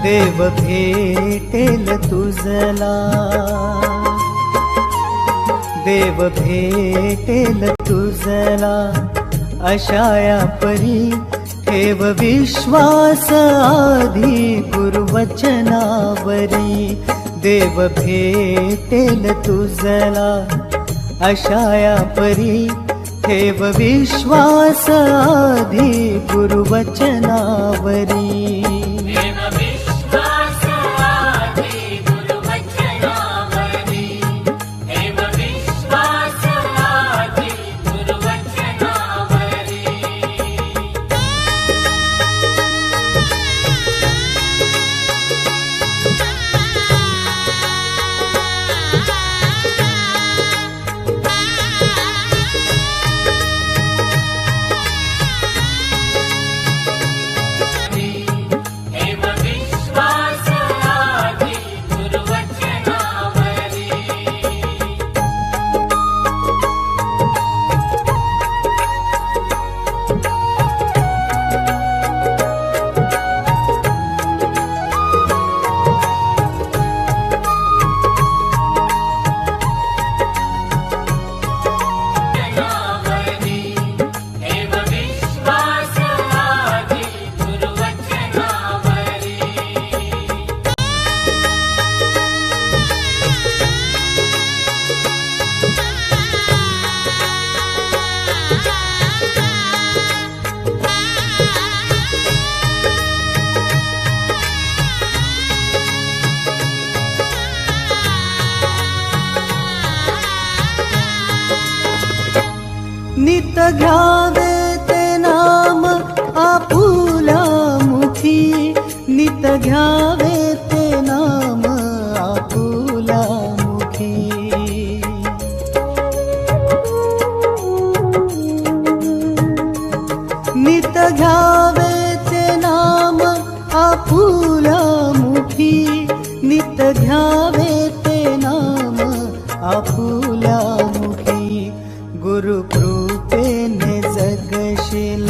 देव भेटेल तुझला, देव भेटेल तुझला, अशाया परी ठेव विश्वास आधी गुरुवचनावरी. देव भेटेल तुझला, अशाया परी ठेव विश्वास आधी गुरुवचनावरी. नित घ्यावे ते नाम आपुला मुखी, नित घ्यावे ते नाम आपुला मुखी. नित घ्यावे ते नाम आपुला मुखी, नित घ्यावे ते नाम आपुला मुखी. गुरु कृपेने जगशील,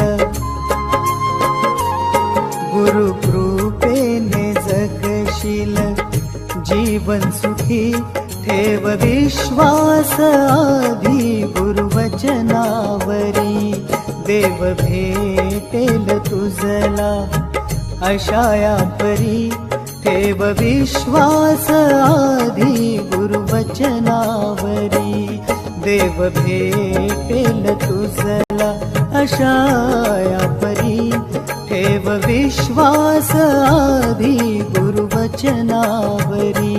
गुरु कृपेने जगशील, जीवन सुखी ठेव विश्वास आधी गुरुवचनावरी. देव भेटेल तुझला, अशाया परी ठेव विश्वास आधी गुरुवचनावरी. देव भेटेल तुझला, अशाया परी ठेव विश्वास आधी गुरुवचनावरी.